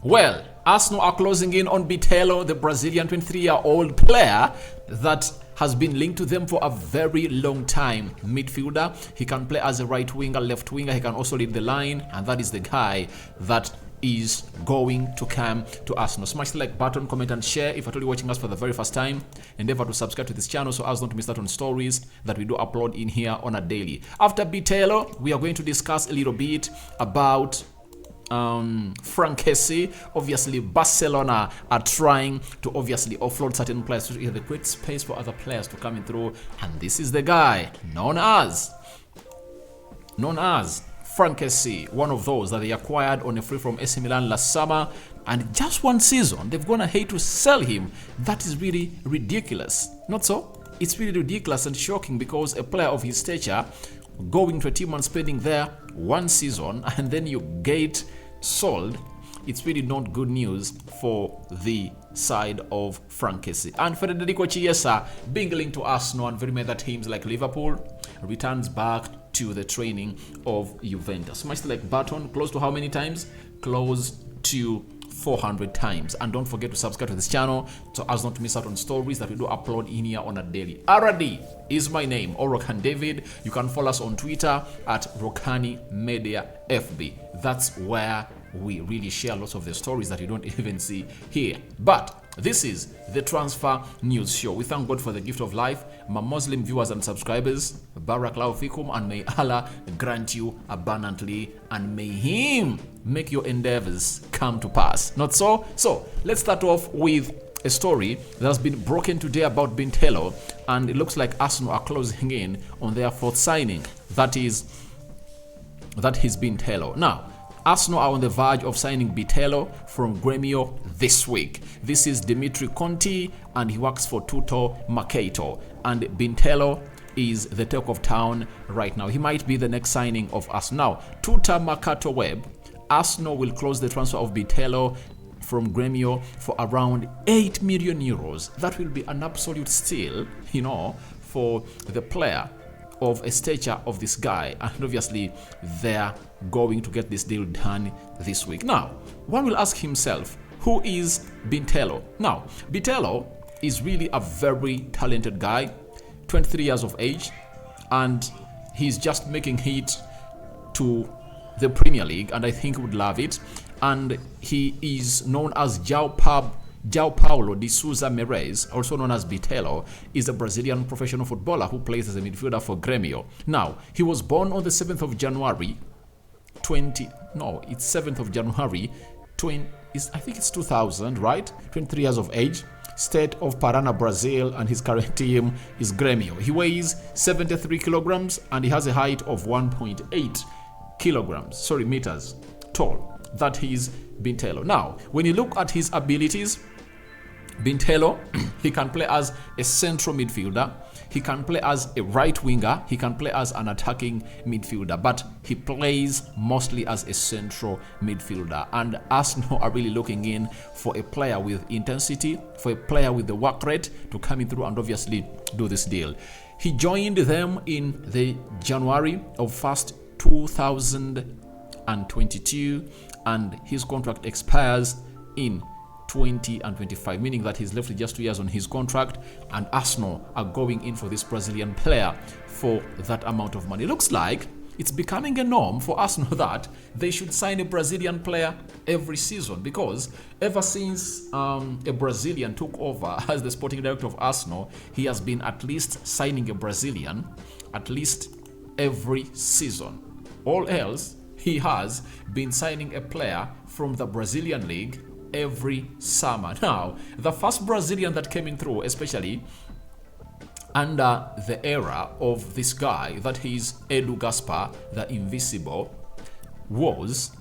Well, Arsenal are closing in on Bitello, the Brazilian 23-year-old player that has been linked to them for a very long time. Midfielder, he can play as a right winger, left winger, he can also lead the line, and that is the guy that is going to come to Arsenal. Smash the like button, comment and share if you're totally watching us for the very first time. Endeavor to subscribe to this channel so as not to miss out on stories that we do upload in here on a daily. After Bitello, we are going to discuss a little bit about Franck Kessié. Obviously, Barcelona are trying to obviously offload certain players to create space for other players to come in through, and this is the guy known as Franck Kessié, one of those that they acquired on a free from AC Milan last summer, and just one season they've gone ahead to sell him. That is really ridiculous. Not so? It's really ridiculous and shocking, because a player of his stature going to a team and spending there one season and then you get sold, it's really not good news for the side of Franck Kessié. And Federico Chiesa, being linked to Arsenal and very many other teams like Liverpool, returns back to the training of Juventus. Smash the like button. Close to how many times? Close to 400 times. And don't forget to subscribe to this channel so as not to miss out on stories that we do upload in here on a daily. RD is my name, or Rokani David. You can follow us on Twitter at Rokani Media FB. That's where we really share lots of the stories that you don't even see here. But this is the Transfer News Show. We thank God for the gift of life. My Muslim viewers and subscribers, Barakallahu fikum, and may Allah grant you abundantly, and may Him make your endeavors come to pass. Not so? So let's start off with a story that has been broken today about Bitello, and it looks like Arsenal are closing in on their fourth signing. That is Bitello. Now, Arsenal are on the verge of signing Bitello from Gremio this week. This is Dimitri Conti, and he works for Tutto Mercato. And Bitello is the talk of town right now. He might be the next signing of Arsenal. Now, Tutto Mercato Web, Arsenal will close the transfer of Bitello from Gremio for around 8 million euros. That will be an absolute steal, for the player of a stature of this guy, and obviously they're going to get this deal done this week. Now, one will ask himself, who is Bitello? Now, Bitello is really a very talented guy, 23 years of age, and he's just making it to the Premier League, and I think he would love it. And he is known as João Paulo de Souza Meirelles, also known as Bitello, is a Brazilian professional footballer who plays as a midfielder for Gremio. Now, he was born on the 7th of January, 7th of January, I think it's 2000, right? 23 years of age, state of Paraná, Brazil, and his current team is Gremio. He weighs 73 kilograms, and he has a height of 1.8 meters tall. That is Bitello. Now, when you look at his abilities, Bitello, he can play as a central midfielder, he can play as a right winger, he can play as an attacking midfielder, but he plays mostly as a central midfielder. And Arsenal are really looking in for a player with intensity, for a player with the work rate to come in through and obviously do this deal. He joined them in the January of 1st, 2022, and his contract expires in 2025, meaning that he's left with just 2 years on his contract, and Arsenal are going in for this Brazilian player for that amount of money. It looks like it's becoming a norm for Arsenal that they should sign a Brazilian player every season, because ever since a Brazilian took over as the sporting director of Arsenal, he has been at least signing a Brazilian at least every season. All else, he has been signing a player from the Brazilian league every summer. Now, the first Brazilian that came in through, especially under the era of this guy, that is Edu Gaspar, the Invisible, was,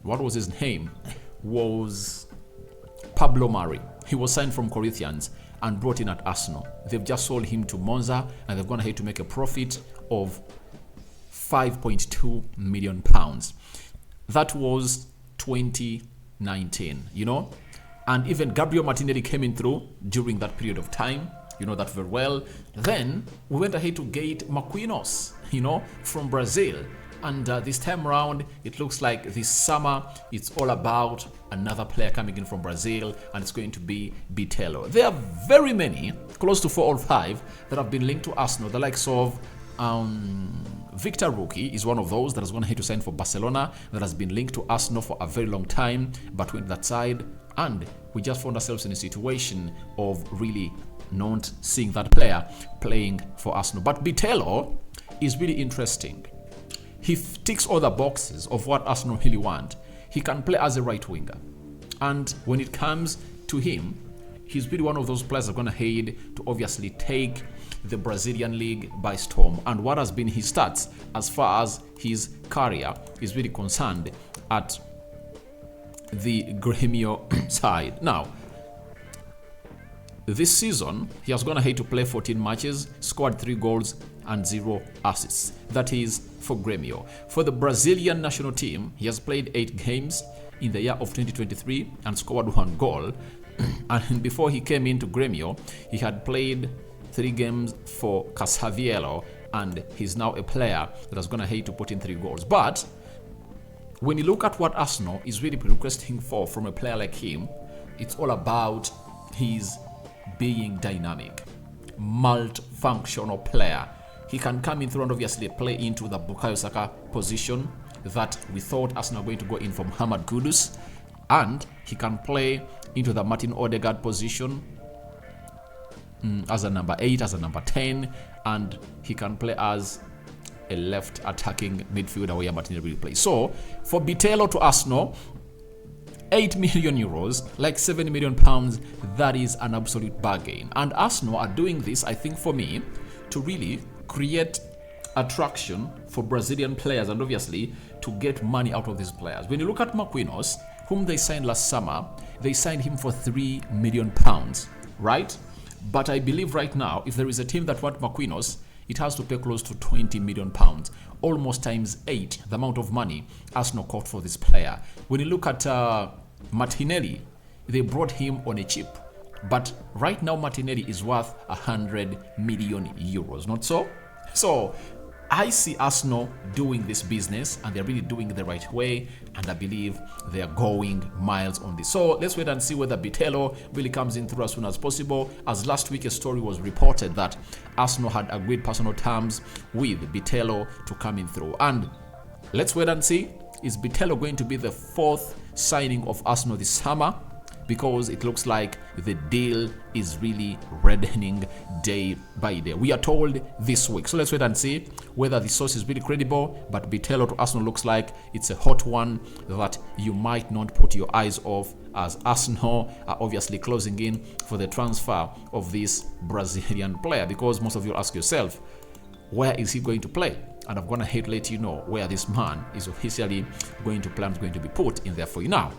what was his name? Was Pablo Mari. He was signed from Corinthians and brought in at Arsenal. They've just sold him to Monza, and they've gone ahead to make a profit of £5.2 million. That was 2019, and even Gabriel Martinelli came in through during that period of time. You know that very well. Then we went ahead to get Marquinhos, from Brazil, And this time around, it looks like this summer, it's all about another player coming in from Brazil, and it's going to be Bitello. There are very many, close to 4 or 5, that have been linked to Arsenal. The likes of Victor Rokani is one of those that is going to hit to sign for Barcelona, that has been linked to Arsenal for a very long time, but went that side, and we just found ourselves in a situation of really not seeing that player playing for Arsenal. But Bitello is really interesting. He ticks all the boxes of what Arsenal really want. He can play as a right winger, and when it comes to him, he's really one of those players that are going to head to obviously take the Brazilian league by storm. And what has been his stats as far as his career is really concerned at the Grêmio side. Now, this season, he has gone ahead to play 14 matches, scored 3 goals and 0 assists. That is for Grêmio. For the Brazilian national team, he has played 8 games in the year of 2023 and scored 1 goal. And before he came into Grêmio, he had played 3 games for Cascaviello, and he's now a player that is going to hate to put in 3 goals. But when you look at what Arsenal is really requesting for from a player like him, it's all about his being dynamic, multifunctional player. He can come in through and obviously play into the Bukayo Saka position that we thought Arsenal were going to go in from Mohamed Kudus, and he can play into the Martin Odegaard position as a number 8, as a number 10, and he can play as a left attacking midfielder where Martinelli really plays. So for Bitello to Arsenal, 8 million euros, like 7 million pounds, that is an absolute bargain. And Arsenal are doing this, I think, for me, to really create attraction for Brazilian players and obviously to get money out of these players. When you look at Marquinhos, whom they signed last summer, they signed him for 3 million pounds, right? But I believe right now, if there is a team that wants Marquinhos, it has to pay close to 20 million pounds, almost times 8 the amount of money Arsenal caught for this player. When you look at Martinelli, they brought him on a chip. But right now, Martinelli is worth 100 million euros, not so? So I see Arsenal doing this business, and they're really doing it the right way, and I believe they are going miles on this. So let's wait and see whether Bitello really comes in through as soon as possible. As last week a story was reported that Arsenal had agreed personal terms with Bitello to come in through. And let's wait and see, is Bitello going to be the 4th signing of Arsenal this summer? Because it looks like the deal is really reddening day by day. We are told this week. So let's wait and see whether the source is really credible. But Bitello to Arsenal looks like it's a hot one that you might not put your eyes off, as Arsenal are obviously closing in for the transfer of this Brazilian player. Because most of you ask yourself, where is he going to play? And I'm going to let you know where this man is officially going to play and is going to be put in there for you. Now,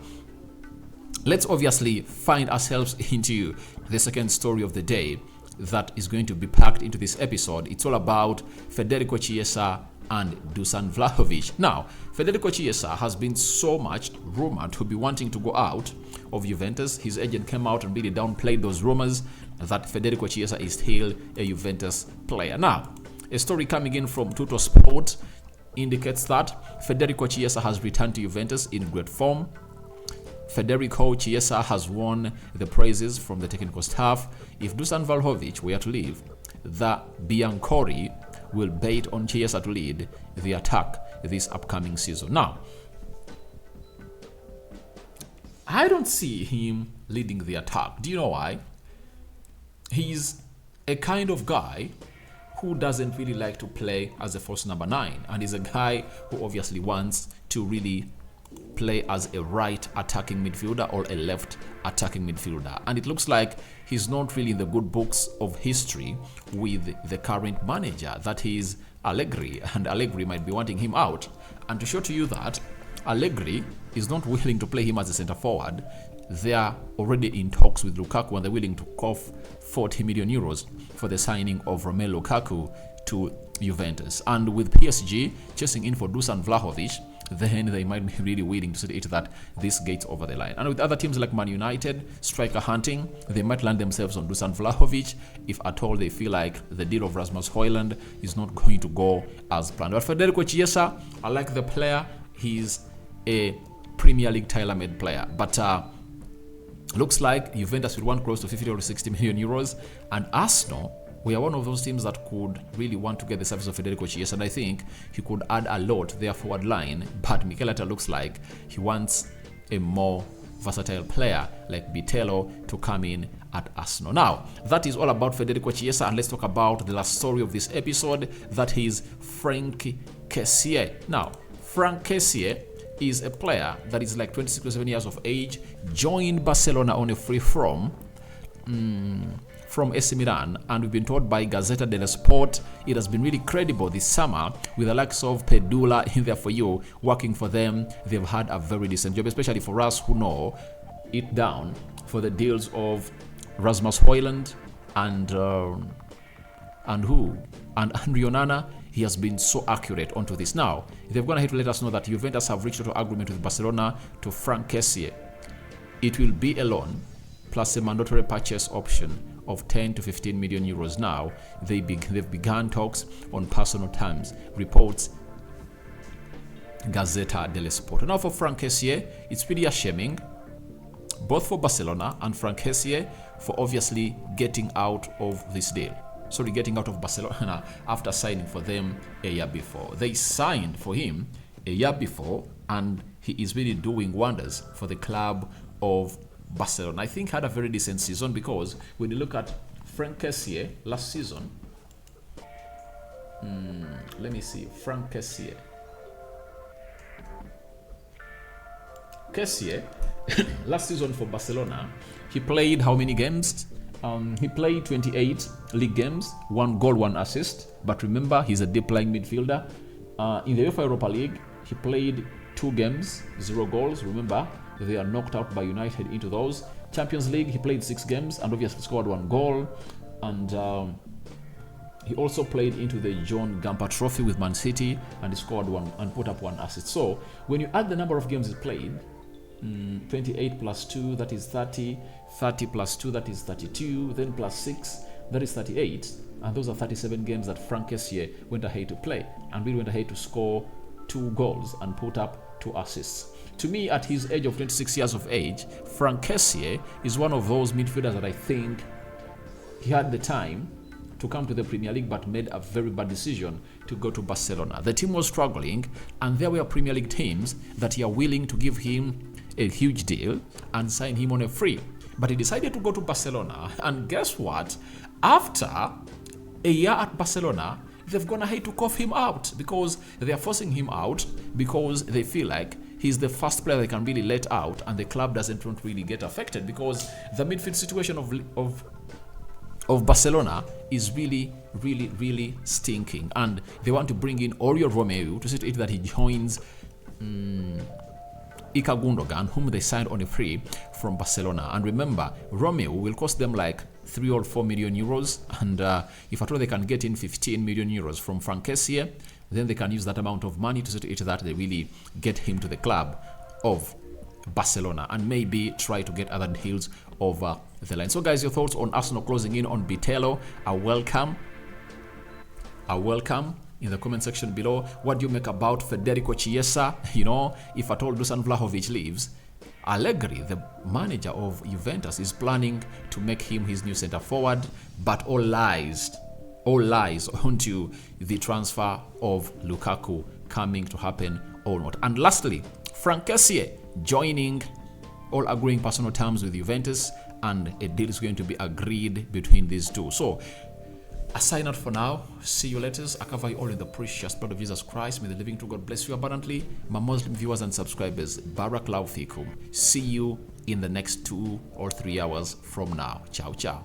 let's obviously find ourselves into the second story of the day that is going to be packed into this episode. It's all about Federico Chiesa and Dusan Vlahovic. Now, Federico Chiesa has been so much rumored to be wanting to go out of Juventus. His agent came out and really downplayed those rumors that Federico Chiesa is still a Juventus player. Now, a story coming in from Tutto Sport indicates that Federico Chiesa has returned to Juventus in great form. Federico Chiesa has won the praises from the technical staff. If Dusan Vlahovic were to leave, the Bianconeri will bet on Chiesa to lead the attack this upcoming season. Now, I don't see him leading the attack. Do you know why? He's a kind of guy who doesn't really like to play as a false number 9, and he's a guy who obviously wants to really play as a right attacking midfielder or a left attacking midfielder. And it looks like he's not really in the good books of history with the current manager, that is Allegri, and Allegri might be wanting him out. And to show to you that Allegri is not willing to play him as a centre forward, they are already in talks with Lukaku, and they're willing to cough 40 million euros for the signing of Romelu Lukaku to Juventus. And with PSG chasing in for Dusan Vlahovic, then they might be really willing to see it that this gets over the line. And with other teams like Man United, striker hunting, they might land themselves on Dusan Vlahovic if at all they feel like the deal of Rasmus Højlund is not going to go as planned. But Federico Chiesa, I like the player. He's a Premier League tailor-made player. But looks like Juventus will want close to 50 or 60 million euros. And Arsenal, we are one of those teams that could really want to get the service of Federico Chiesa, and I think he could add a lot to their forward line. But Mikel Arteta looks like he wants a more versatile player like Bitello to come in at Arsenal. Now, that is all about Federico Chiesa, and let's talk about the last story of this episode. That is Franck Kessié. Now, Franck Kessié is a player that is like 26 or 27 years of age, joined Barcelona on a free from AC Milan, and we've been told by Gazzetta dello Sport it has been really credible this summer with the likes of Pedula in there for you working for them. They've had a very decent job, especially for us who know it down for the deals of Rasmus Højlund and Andre Onana. He has been so accurate onto this. Now, they've gone ahead to let us know that Juventus have reached an agreement with Barcelona to Franck Kessié. It will be a loan plus a mandatory purchase option of 10 to 15 million euros. Now, they've begun talks on personal terms, reports Gazzetta dello Sport. Now, for Franck Kessié, it's pretty ashamed, both for Barcelona and Franck Kessié, for obviously getting out of this deal. Sorry, getting out of Barcelona after signing for them a year before. They signed for him a year before, and he is really doing wonders for the club of Barcelona. I think had a very decent season, because when you look at Franck Kessié last season, let me see, Franck Kessié. Last season for Barcelona, he played how many games? He played 28 league games, 1 goal, 1 assist. But remember, he's a deep-lying midfielder. In the UEFA Europa League, he played 2 games, 0 goals. Remember, they are knocked out by United into those. Champions League, he played 6 games and obviously scored 1 goal. And he also played into the John Gamper Trophy with Man City, and he scored 1 and put up 1 assist. So when you add the number of games he played, 28 plus 2, that is 30. 30 plus 2, that is 32. Then plus 6, that is 38. And those are 37 games that Franck Kessié went ahead to play. And we went ahead to score 2 goals and put up 2 assists. To me, at his age of 26 years of age, Franck Kessié is one of those midfielders that I think he had the time to come to the Premier League, but made a very bad decision to go to Barcelona. The team was struggling, and there were Premier League teams that are willing to give him a huge deal and sign him on a free. But he decided to go to Barcelona, and guess what? After a year at Barcelona, they've gone ahead to cough him out, because they are forcing him out because they feel like he's the first player they can really let out, and the club doesn't want to really get affected, because the midfield situation of Barcelona is really, really, really stinking, and they want to bring in Oriol Romeu to see to it that he joins Ilkay Gundogan, whom they signed on a free from Barcelona. And remember, Romeu will cost them like 3 or 4 million euros, and if at all they can get in 15 million euros from Franck Kessié, then they can use that amount of money to see to it that they really get him to the club of Barcelona, and maybe try to get other deals over the line. So guys, your thoughts on Arsenal closing in on Bitello are welcome in the comment section below. What do you make about Federico Chiesa? You know, if at all Dusan Vlahovic leaves, Allegri, the manager of Juventus, is planning to make him his new center forward, but all lies onto the transfer of Lukaku coming to happen or not. And lastly, Franck Kessié joining, all agreeing personal terms with Juventus, and a deal is going to be agreed between these two. So a sign out for now. See you later. I cover you all in the precious blood of Jesus Christ. May the living true God bless you abundantly. My Muslim viewers and subscribers, Barakallahu Fikum. See you in the next 2 or 3 hours from now. Ciao, ciao.